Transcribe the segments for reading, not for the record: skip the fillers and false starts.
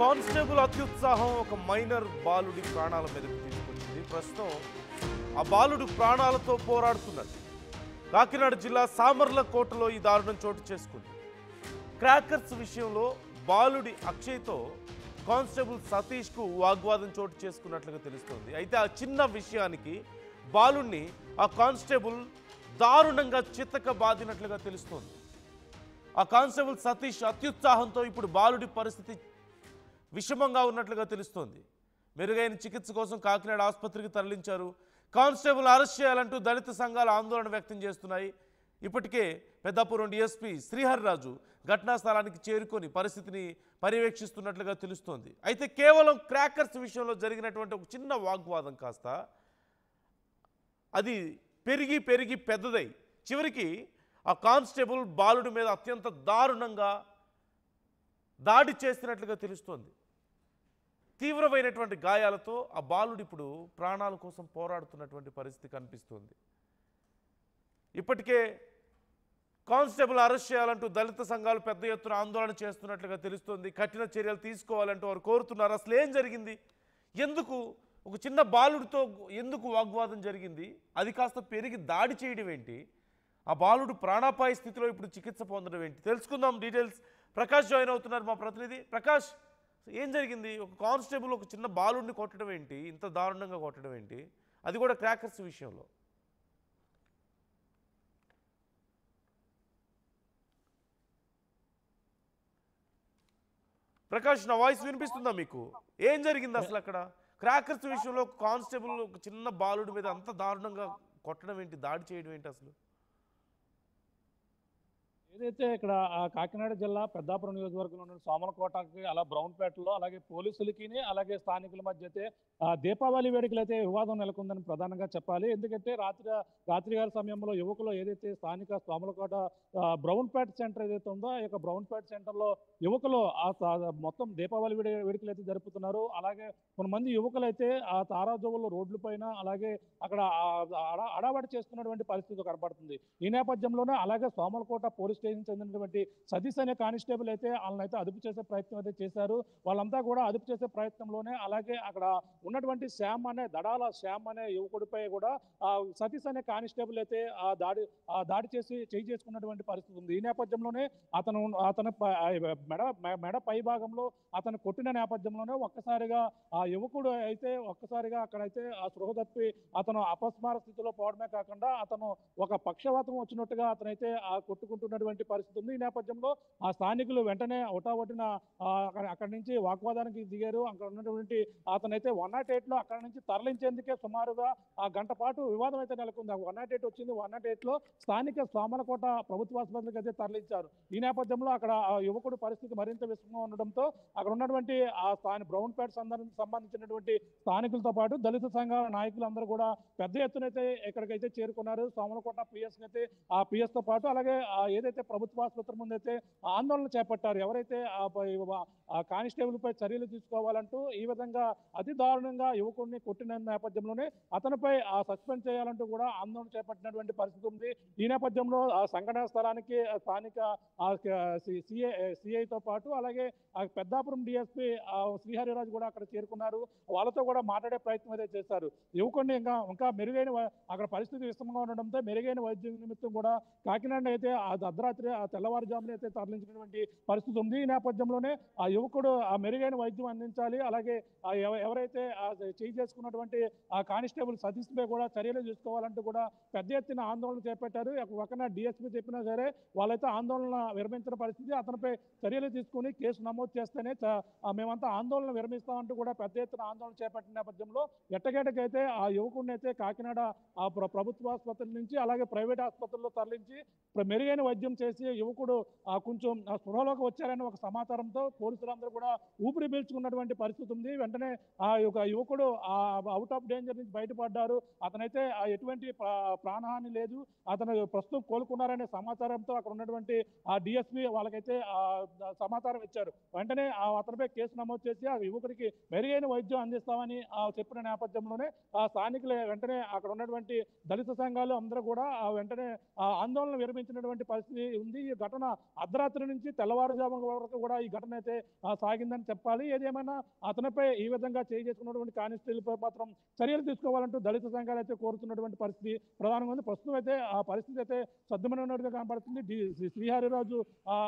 Constable అత్యుత్సాహం ఒక minor బాలుడి ప్రాణాల మీదకు తీసుకొచ్చింది. ప్రస్తుతం ఆ బాలుడు ప్రాణాలతో పోరాడుతున్నాడు. కాకినాడ జిల్లా సామర్లకోటలో ఈ దారుణం చోటు చేసుకుంది. క్రాకర్స్ విషయంలో బాలుడి అక్షయ్తో కానిస్టేబుల్ సతీష్కు వాగ్వాదం చోటు చేసుకున్నట్లుగా తెలుస్తోంది. అయితే ఆ చిన్న విషయానికి బాలుడిని ఆ కానిస్టేబుల్ దారుణంగా చితక బాదినట్లుగా తెలుస్తోంది. ఆ కానిస్టేబుల్ సతీష్ అత్యుత్సాహంతో ఇప్పుడు బాలుడి పరిస్థితి విషమంగా ఉన్నట్లుగా తెలుస్తోంది. మెరుగైన చికిత్స కోసం కాకినాడ ఆసుపత్రికి తరలించారు. కానిస్టేబుల్ అరెస్ట్ చేయాలంటూ దళిత సంఘాలు ఆందోళన వ్యక్తం చేస్తున్నాయి. ఇప్పటికే పెద్దాపురం డీఎస్పీ శ్రీహరిరాజు ఘటనా స్థలానికి చేరుకొని పరిస్థితిని పర్యవేక్షిస్తున్నట్లుగా తెలుస్తోంది. అయితే కేవలం క్రాకర్స్ విషయంలో జరిగినటువంటి ఒక చిన్న వాగ్వాదం కాస్త అది పెరిగి పెరిగి పెద్దదై చివరికి ఆ కానిస్టేబుల్ బాలుడి మీద అత్యంత దారుణంగా దాడి చేస్తున్నట్లుగా తెలుస్తోంది. తీవ్రమైనటువంటి గాయాలతో ఆ బాలుడు ఇప్పుడు ప్రాణాల కోసం పోరాడుతున్నటువంటి పరిస్థితి కనిపిస్తుంది. ఇప్పటికే కానిస్టేబుల్ అరెస్ట్ చేయాలంటూ దళిత సంఘాలు పెద్ద ఎత్తున ఆందోళన చేస్తున్నట్లుగా తెలుస్తోంది. కఠిన చర్యలు తీసుకోవాలంటూ వారు కోరుతున్నారు. అసలు ఏం జరిగింది? ఎందుకు ఒక చిన్న బాలుడితో ఎందుకు వాగ్వాదం జరిగింది? అది కాస్త పెరిగి దాడి చేయడం ఏంటి? ఆ బాలుడు ప్రాణాపాయ స్థితిలో ఇప్పుడు చికిత్స పొందడం ఏంటి? తెలుసుకుందాం డీటెయిల్స్. ప్రకాష్ జాయిన్ అవుతున్నారు, మా ప్రతినిధి. ప్రకాష్, ఏం జరిగింది? ఒక కానిస్టేబుల్ ఒక చిన్న బాలుడిని కొట్టడం ఏంటి? ఇంత దారుణంగా కొట్టడం ఏంటి? అది కూడా క్రాకర్స్ విషయంలో. ప్రకాష్, నా వాయిస్ వినిపిస్తుందా మీకు? ఏం జరిగింది అసలు అక్కడ? క్రాకర్స్ విషయంలో ఒక కానిస్టేబుల్ ఒక చిన్న బాలుడి మీద అంత దారుణంగా కొట్టడం ఏంటి, దాడి చేయడం ఏంటి అసలు? ఏదైతే ఇక్కడ కాకినాడ జిల్లా పెద్దాపురం నియోజకవర్గంలో ఉన్న సోమలకోటకి అలా బ్రౌన్పేటలో అలాగే పోలీసులకి అలాగే స్థానికుల మధ్య అయితే దీపావళి వేడుకలు అయితే వివాదం నెలకొందని ప్రధానంగా చెప్పాలి. ఎందుకంటే రాత్రి గారి సమయంలో యువకులు ఏదైతే స్థానిక సోమలకోట బ్రౌన్పేట సెంటర్ ఏదైతే ఉందో ఈ యొక్క బ్రౌన్పేట సెంటర్లో యువకులు మొత్తం దీపావళి వేడుకలు అయితే జరుపుతున్నారు. అలాగే కొంతమంది యువకులు అయితే ఆ తారాజువులు రోడ్ల పైన అలాగే అక్కడ అడావడి చేస్తున్నటువంటి పరిస్థితి కనబడుతుంది. ఈ నేపథ్యంలోనే అలాగే సోమలకోట పోలీస్ స్టేషన్ చెందినటువంటి సతీష్ అనే కానిస్టేబుల్ అయితే వాళ్ళని అయితే అదుపు చేసే ప్రయత్నం అయితే చేశారు. వాళ్ళంతా కూడా అదుపు చేసే ప్రయత్నంలోనే అలాగే అక్కడ ఉన్నటువంటి దడాల శ్యామ్ అనే యువకుడిపై కూడా సతీష్ అనే కానిస్టేబుల్ అయితే దాడి చేసి చేయి చేసుకున్నటువంటి పరిస్థితి ఉంది. ఈ నేపథ్యంలోనే అతను మెడ పై భాగంలో అతను కొట్టిన నేపథ్యంలోనే ఒక్కసారిగా ఆ యువకుడు అయితే ఒక్కసారిగా అక్కడైతే ఆ స్పృహ తప్పి అతను అపస్మార స్థితిలో పోవడమే కాకుండా అతను ఒక పక్షవాతం వచ్చినట్టుగా అతనైతే కొట్టుకుంటున్నటువంటి పరిస్థితి ఉంది. ఈ నేపథ్యంలో ఆ స్థానికులు వెంటనే ఒకటిన అక్కడి నుంచి వాగ్వాదానికి దిగారు. అక్కడ ఉన్నటువంటి అతనైతే 108లో అక్కడ నుంచి తరలించేందుకే సుమారుగా ఆ గంట పాటు వివాదం అయితే నెలకొంది. 108 వచ్చింది. 108లో స్థానిక సోమలకోట ప్రభుత్వ ఆసుపత్రికి అయితే తరలించారు. ఈ నేపథ్యంలో అక్కడ ఆ యువకుడు పరిస్థితి మరింత విషమంగా ఉండడంతో అక్కడ ఉన్నటువంటి ఆ బ్రౌన్పేట సంబంధించినటువంటి స్థానికులతో పాటు దళిత సంఘాల నాయకులందరూ కూడా పెద్ద ఎత్తునైతే ఇక్కడికైతే చేరుకున్నారు. సోమలకోట పిఎస్ అయితే ఆ పిఎస్ తో పాటు అలాగే ఏదైతే ప్రభుత్వ ఆసుపత్రి ముందైతే ఆందోళన చేపట్టారు. ఎవరైతే ఆ కానిస్టేబుల్ పై చర్యలు తీసుకోవాలంటూ ఈ విధంగా అతి దారుణంగా యువకుడిని కొట్టిన నేపథ్యంలోనే అతనిపై సస్పెండ్ చేయాలంటూ కూడా ఆందోళన చేపట్టినటువంటి పరిస్థితి ఉంది. ఈ నేపథ్యంలో ఆ సంఘటన స్థలానికి స్థానిక సిఐతో పాటు అలాగే పెద్దాపురం డిఎస్పీ శ్రీహరిరాజు కూడా అక్కడ చేరుకున్నారు. వాళ్ళతో కూడా మాట్లాడే ప్రయత్నం అయితే చేశారు. యువకుడిని ఇంకా మెరుగైన అక్కడ పరిస్థితి విషమంగా ఉండడంతో మెరుగైన వైద్య నిమిత్తం కూడా కాకినాడ అయితే అర్ధరాత్రి తెల్లవారుజామున అయితే తరలించినటువంటి పరిస్థితి ఉంది. ఈ నేపథ్యంలోనే ఆ యువకుడు ఆ మెరుగైన వైద్యం అందించాలి. అలాగే ఎవరైతే చేయి చేసుకున్నటువంటి ఆ కానిస్టేబుల్ సతీష్ పై కూడా చర్యలు తీసుకోవాలంటూ కూడా పెద్ద ఎత్తున ఆందోళన చేపట్టారు. ఒకన డిఎస్పీ చెప్పినా సరే వాళ్ళైతే ఆందోళన విరమించిన పరిస్థితి. అతనిపై చర్యలు తీసుకుని కేసు నమోదు చేస్తేనే మేమంతా ఆందోళన విరమిస్తామంటూ కూడా పెద్ద ఎత్తున ఆందోళన చేపట్టిన నేపథ్యంలో ఎట్టకేటకైతే ఆ యువకుడిని అయితే కాకినాడ ప్రభుత్వ ఆసుపత్రి నుంచి అలాగే ప్రైవేట్ ఆసుపత్రుల్లో తరలించి మెరుగైన వైద్యం చేసి యువకుడు కొంచెం స్పృహలోకి వచ్చారని ఒక సమాచారంతో పోలీసులందరూ కూడా ఊపిరి పీల్చుకున్నటువంటి పరిస్థితి ఉంది. వెంటనే ఆ యువకుడు అవుట్ ఆఫ్ డేంజర్ నుంచి బయటపడ్డారు. అతనైతే ఎటువంటి ప్రాణహాని లేదు, అతను ప్రస్తుతం కోలుకున్నారనే సమాచారంతో అక్కడ ఉన్నటువంటి ఆ డిఎస్పీ వాళ్ళకైతే సమాచారం ఇచ్చారు. వెంటనే అతనిపై కేసు నమోదు చేసి ఆ యువకుడికి మెరుగైన వైద్యం అందిస్తామని చెప్పిన నేపథ్యంలోనే స్థానికులు వెంటనే అక్కడ ఉన్నటువంటి దళిత సంఘాలు అందరూ కూడా వెంటనే ఆందోళన విరమించినటువంటి పరిస్థితి ఉంది. ఈ ఘటన అర్ధరాత్రి నుంచి తెల్లవారుజాము వరకు కూడా ఈ ఘటన అయితే సాగిందని చెప్పాలి. ఏదేమైనా అతనిపై ఈ విధంగా చేసుకున్నటువంటి కానిస్టేబుల్పై మాత్రం చర్యలు తీసుకోవాలంటూ దళిత సంఘాలు అయితే కోరుతున్నటువంటి పరిస్థితి ప్రధానంగా ఉంది. ప్రస్తుతం అయితే ఆ పరిస్థితి అయితే సద్దుమణిగా కనబడుతుంది. శ్రీహరిరాజు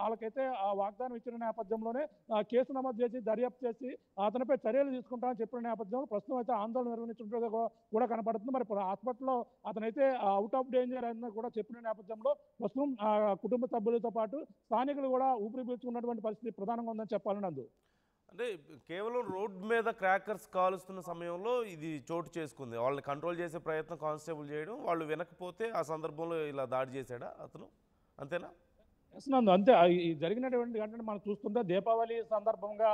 వాళ్ళకైతే ఆ వాగ్దానం ఇచ్చిన నేపథ్యంలోనే కేసు నమోదు చేసి దర్యాప్తు చేసి అతనిపై చర్యలు తీసుకుంటామని చెప్పిన నేపథ్యంలో ప్రస్తుతం అయితే ఆందోళన నిర్వహించినట్టుగా కూడా కనబడుతుంది. మరి హాస్పిటల్లో అతనైతే అవుట్ ఆఫ్ డేంజర్ అని కూడా చెప్పిన నేపథ్యంలో ప్రస్తుతం కుటుంబ సభ్యులతో పాటు స్థానికులు కూడా ఊపిరి పీల్చుకున్నటువంటి పరిస్థితి ప్రధానంగా ఉందని చెప్పాలని అందు. అంటే కేవలం రోడ్ మీద క్రాకర్స్ కాలుస్తున్న సమయంలో ఇది చోటు చేసుకుంది. వాళ్ళని కంట్రోల్ చేసే ప్రయత్నం కానిస్టేబుల్ చేయడం, వాళ్ళు వినకపోతే ఆ సందర్భంలో ఇలా దాడి చేశాడా అతను, అంతేనా? నందు అంతే. ఈ జరిగినటువంటి ఘటన మనం చూస్తుంటే దీపావళి సందర్భంగా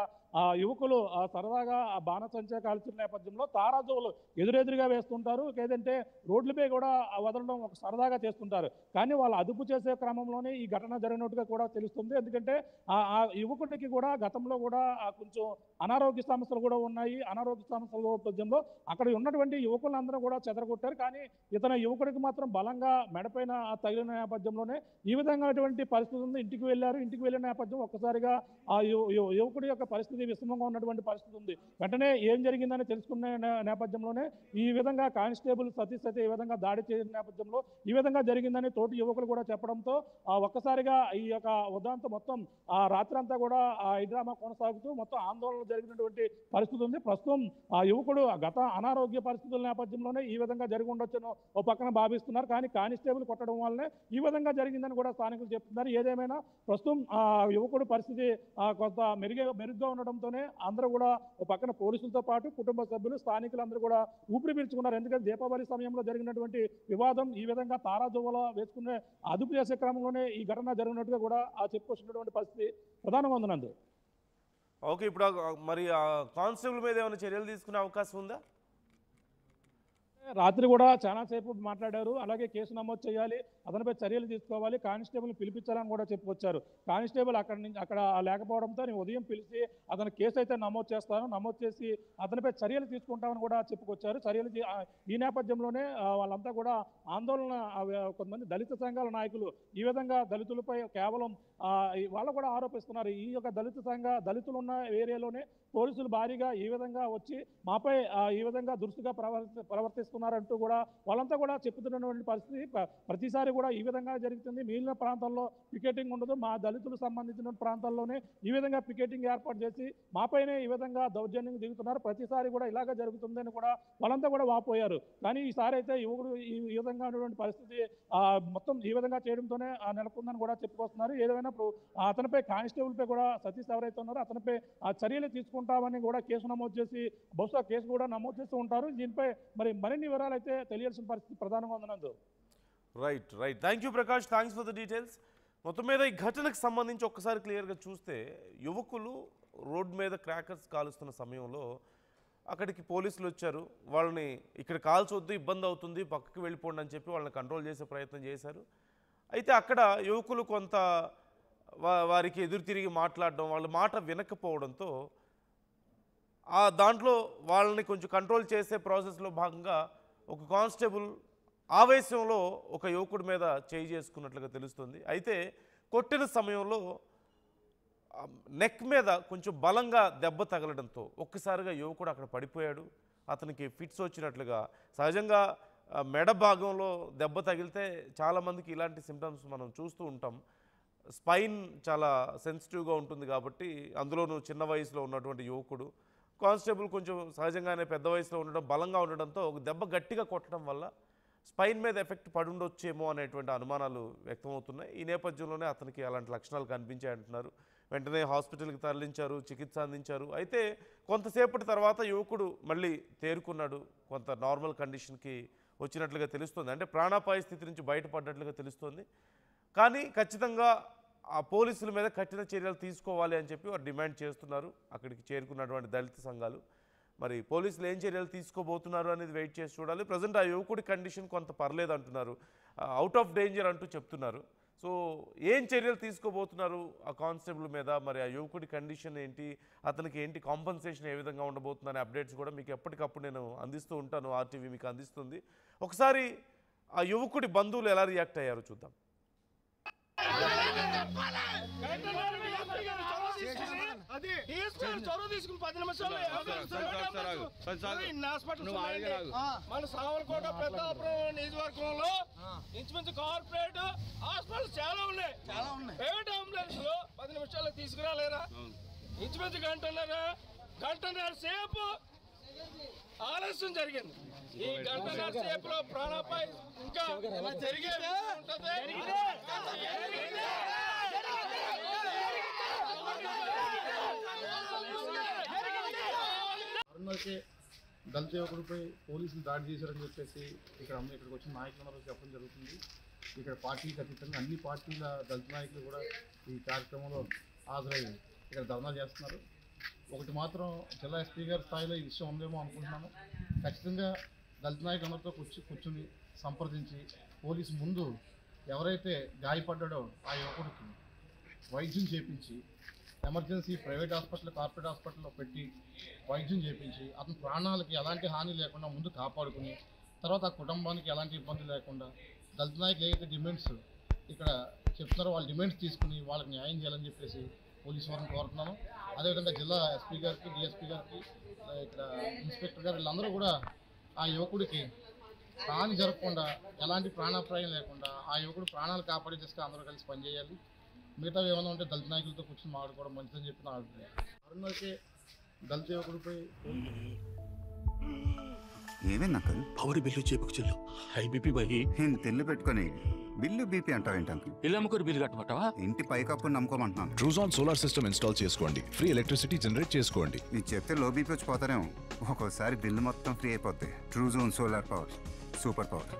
యువకులు సరదాగా బాణసంచా కాల్చిన నేపథ్యంలో తారాజువులు ఎదురెదురుగా వేస్తుంటారు. లేదంటే రోడ్లపై కూడా వదలడం ఒక సరదాగా చేస్తుంటారు. కానీ వాళ్ళు అదుపు చేసే క్రమంలోనే ఈ ఘటన జరిగినట్టుగా కూడా తెలుస్తుంది. ఎందుకంటే ఆ యువకుడికి కూడా గతంలో కూడా కొంచెం అనారోగ్య సమస్యలు కూడా ఉన్నాయి. అనారోగ్య సమస్యల నేపథ్యంలో అక్కడ ఉన్నటువంటి యువకులందరూ కూడా చెదరగొట్టారు. కానీ యువకుడికి మాత్రం బలంగా మెడపైన తగిలిన నేపథ్యంలోనే ఈ విధంగా పరిస్థితి ఉంది. ఇంటికి వెళ్ళారు. ఇంటికి వెళ్ళిన నేపథ్యం ఒక్కసారిగా ఆ యువకుడి యొక్క పరిస్థితి విషమంగా ఉన్నటువంటి పరిస్థితి ఉంది. వెంటనే ఏం జరిగిందని తెలుసుకున్న నేపథ్యంలోనే ఈ విధంగా కానిస్టేబుల్ సతీష్ అయితే ఈ విధంగా దాడి చేసిన నేపథ్యంలో ఈ విధంగా జరిగిందని తోటి యువకులు కూడా చెప్పడంతో ఒక్కసారిగా ఈ యొక్క ఉదాంతం మొత్తం రాత్రి అంతా కూడా ఈ డ్రామా కొనసాగుతూ మొత్తం ఆందోళన జరిగినటువంటి పరిస్థితి ఉంది. ప్రస్తుతం ఆ యువకుడు గత అనారోగ్య పరిస్థితుల నేపథ్యంలోనే ఈ విధంగా జరిగి ఉండొచ్చని ఓ పక్కన భావిస్తున్నారు. కానీ కానిస్టేబుల్ కొట్టడం వల్లనే ఈ విధంగా జరిగిందని కూడా స్థానికులు చెప్తున్నారు. ఏదేమైనా ప్రస్తుతం యువకుడు పరిస్థితి కొంత మెరుగ్గా ఉండడంతోనే అందరూ కూడా ఒక పక్కన పోలీసులతో పాటు కుటుంబ సభ్యులు స్థానికులందరూ కూడా ఊపిరి పీల్చుకున్నారు. ఎందుకంటే దీపావళి సమయంలో జరిగినటువంటి వివాదం ఈ విధంగా తారాజువ్వలో వేసుకునే అదుపు చేసే క్రమంలోనే ఈ ఘటన జరిగినట్టుగా కూడా చెప్పుకొచ్చినటువంటి పరిస్థితి ప్రధానంగా ఉందనందు. ఓకే, ఇప్పుడు మరి కానిస్టేబుల్ మీద ఏమైనా చర్యలు తీసుకునే అవకాశం ఉందా? రాత్రి కూడా చాలా సేపు మాట్లాడారు. అలాగే కేసు నమోదు చేయాలి, అతనిపై చర్యలు తీసుకోవాలి, కానిస్టేబుల్ పిలిపించాలని కూడా చెప్పుకొచ్చారు. కానిస్టేబుల్ అక్కడ లేకపోవడంతో నేను ఉదయం పిలిచి అతని కేసు అయితే నమోదు చేస్తాను, నమోదు చేసి అతనిపై చర్యలు తీసుకుంటామని కూడా చెప్పుకొచ్చారు. ఈ నేపథ్యంలోనే వాళ్ళంతా కూడా ఆందోళన, కొంతమంది దళిత సంఘాల నాయకులు ఈ విధంగా దళితులపై కేవలం వాళ్ళు కూడా ఆరోపిస్తున్నారు. ఈ యొక్క దళితులు ఉన్న ఏరియాలోనే పోలీసులు భారీగా ఈ విధంగా వచ్చి మాపై ఈ విధంగా దురుసుగా ప్రవర్తిస్తున్నారంటూ కూడా వాళ్ళంతా కూడా చెప్పుతున్నటువంటి పరిస్థితి. ప్రతిసారి కూడా ఈ విధంగా జరుగుతుంది. మిగిలిన ప్రాంతాల్లో పికెటింగ్ ఉండదు, మా దళితులకు సంబంధించిన ప్రాంతాల్లోనే ఈ విధంగా పికెటింగ్ ఏర్పాటు చేసి మాపైనే ఈ విధంగా దౌర్జన్యం దిగుతున్నారు. ప్రతిసారి కూడా ఇలాగ జరుగుతుందని కూడా వాళ్ళంతా కూడా వాపోయారు. కానీ ఈసారి అయితే యువకుడు ఈ విధంగా ఉన్నటువంటి పరిస్థితి మొత్తం ఈ విధంగా చేయడంతోనే నెలకొందని కూడా చెప్పుకొస్తున్నారు. ఏదైనా అతనిపై కానిస్టేబుల్పై కూడా సతీష్ ఎవరైతే ఉన్నారో అతనిపై చర్యలు తీసుకుంటామని కూడా కేసు నమోదు చేసి బహుశా కేసు కూడా నమోదు చేస్తూ ఉంటారు. దీనిపై మరిన్ని వివరాలు అయితే తెలియాల్సిన పరిస్థితి ప్రధానంగా ఉందనందు. Right. Thank you Prakash, thanks for the details. మొత్తం మీద ఈ ఘటనకు సంబంధించి ఒక్కసారి క్లియర్గా చూస్తే, యువకులు రోడ్ మీద క్రాకర్స్ కాలుస్తున్న సమయంలో అక్కడికి పోలీసులు వచ్చారు. వాళ్ళని ఇక్కడ కాల్చొద్దు, ఇబ్బంది అవుతుంది, పక్కకి వెళ్ళిపోండి అని చెప్పి వాళ్ళని కంట్రోల్ చేసే ప్రయత్నం చేశారు. అయితే అక్కడ యువకులు కొంత వారికి ఎదురు తిరిగి మాట్లాడడం, వాళ్ళ మాట వినకపోవడంతో దాంట్లో వాళ్ళని కొంచెం కంట్రోల్ చేసే ప్రాసెస్లో భాగంగా ఒక కానిస్టేబుల్ ఆవేశంలో ఒక యువకుడి మీద చేయి చేసుకున్నట్లుగా తెలుస్తుంది. అయితే కొట్టిన సమయంలో నెక్ మీద కొంచెం బలంగా దెబ్బ తగలడంతో ఒక్కసారిగా యువకుడు అక్కడ పడిపోయాడు. అతనికి ఫిట్స్ వచ్చినట్లుగా, సహజంగా మెడ భాగంలో దెబ్బ తగిలితే చాలామందికి ఇలాంటి సిమ్టమ్స్ మనం చూస్తూ ఉంటాం. స్పైన్ చాలా సెన్సిటివ్గా ఉంటుంది కాబట్టి, అందులోనూ చిన్న వయసులో ఉన్నటువంటి యువకుడు, కానిస్టేబుల్ కొంచెం సహజంగానే పెద్ద వయసులో ఉండడం, బలంగా ఉండడంతో ఒక దెబ్బ గట్టిగా కొట్టడం వల్ల స్పైన్ మీద ఎఫెక్ట్ పడుండొచ్చేమో అనేటువంటి అనుమానాలు వ్యక్తమవుతున్నాయి. ఈ నేపథ్యంలోనే అతనికి అలాంటి లక్షణాలు కనిపించాయంటున్నారు. వెంటనే హాస్పిటల్కి తరలించారు, చికిత్స అందించారు. అయితే కొంతసేపటి తర్వాత యువకుడు మళ్ళీ తేరుకున్నాడు, కొంత నార్మల్ కండిషన్కి వచ్చినట్లుగా తెలుస్తుంది. అంటే ప్రాణాపాయ స్థితి నుంచి బయటపడ్డట్లుగా తెలుస్తుంది. కానీ ఖచ్చితంగా ఆ పోలీసుల మీద కఠిన చర్యలు తీసుకోవాలి అని చెప్పి వారు డిమాండ్ చేస్తున్నారు అక్కడికి చేరుకున్నటువంటి దళిత సంఘాలు. మరి పోలీసులు ఏం చర్యలు తీసుకోబోతున్నారు అనేది వెయిట్ చేసి చూడాలి. ప్రజెంట్ ఆ యువకుడి కండిషన్ కొంత పర్లేదు అంటున్నారు, అవుట్ ఆఫ్ డేంజర్ అంటూ చెప్తున్నారు. సో ఏం చర్యలు తీసుకోబోతున్నారు ఆ కానిస్టేబుల్ మీద, మరి ఆ యువకుడి కండిషన్ ఏంటి, అతనికి ఏంటి కాంపన్సేషన్ ఏ విధంగా ఉండబోతుందనే అప్డేట్స్ కూడా మీకు ఎప్పటికప్పుడు నేను అందిస్తూ ఉంటాను, ఆర్టీవీ మీకు అందిస్తుంది. ఒకసారి ఆ యువకుడి బంధువులు ఎలా రియాక్ట్ అయ్యారో చూద్దాం. చొరవ తీసుకుని 10 నిమిషాలు మన సామర్లకోట పెద్దాపురం నియోజకవర్గంలో ఇంచుమించు కార్పొరేట్ హాస్పిటల్స్ చాలా ఉన్నాయి. ప్రైవేట్ అంబులెన్స్ 10 నిమిషాల్లో తీసుకురాలేరా? ఇంచుమించు గంటన్నర సేపు ఆలస్యం జరిగింది. ఈ గంటన్నర సేపులో ప్రాణాపాయ ఇంకా జరిగే ఉంటుంది. అరుణాకే దళిత యువకుడిపై పోలీసులు దాడి చేశారని చెప్పేసి ఇక్కడికి వచ్చిన నాయకులందరూ చెప్పడం జరుగుతుంది. ఇక్కడ పార్టీకి అతీతంగా అన్ని పార్టీల దళిత నాయకులు కూడా ఈ కార్యక్రమంలో హాజరై ఇక్కడ ధర్నా చేస్తున్నారు. ఒకటి మాత్రం జిల్లా ఎస్పీ గారి స్థాయిలో ఈ విషయం ఉందేమో అనుకుంటున్నాను. ఖచ్చితంగా దళిత నాయకులందరితో కూర్చుని సంప్రదించి పోలీసు ముందు ఎవరైతే గాయపడ్డాడో ఆ యువకుడికి వైద్యం చేయించి ఎమర్జెన్సీ ప్రైవేట్ హాస్పిటల్ కార్పొరేట్ హాస్పిటల్లో పెట్టి వైద్యం చేయించి అతని ప్రాణాలకి ఎలాంటి హాని లేకుండా ముందు కాపాడుకుని తర్వాత ఆ కుటుంబానికి ఎలాంటి ఇబ్బంది లేకుండా దళిత నాయకులు ఏదైతే డిమాండ్స్ ఇక్కడ చెప్తున్నారో వాళ్ళ డిమాండ్స్ తీసుకుని వాళ్ళకి న్యాయం చేయాలని చెప్పేసి పోలీసు వారిని కోరుతున్నాను. అదేవిధంగా జిల్లా ఎస్పీ గారికి డిఎస్పీ గారికి ఇక్కడ ఇన్స్పెక్టర్ గారు వీళ్ళందరూ కూడా ఆ యువకుడికి హాని జరగకుండా ఎలాంటి ప్రాణాపాయం లేకుండా ఆ యువకుడు ప్రాణాలు కాపాడే దిశగా అందరూ కలిసి పనిచేయాలి. మిగతా ఏమైనా ఉంటే దళిత నాయకులతో కూర్చొని మాట్లాడుకోవడం మంచిదని చెప్పి నా అభిప్రాయం. అరుణాకే దళిత యువకుడిపై ఏమేనా అంకల్? పవర్ బిల్లు చేపుకు చెల్లు హై బీపీ బై నేను తెల్లు పెట్టుకొని బిల్లు బీపీ అంటావేంటి అంకుల్? ఇల్లు అమ్ముకొని బిల్లు కట్టమంటావా? ఇంటి పైకప్పు నమ్ముకోమంటున్నాను. ట్రూజాన్ సోలార్ సిస్టమ్ ఇన్స్టాల్ చేసుకోండి, ఫ్రీ ఎలక్ట్రిసిటీ జనరేట్ చేసుకోండి. నీకు చెప్తే లో బీపీ వచ్చి పోతారేమో, ఒక్కోసారి బిల్లు మొత్తం ఫ్రీ అయిపోద్ది. Truzon solar power, super power.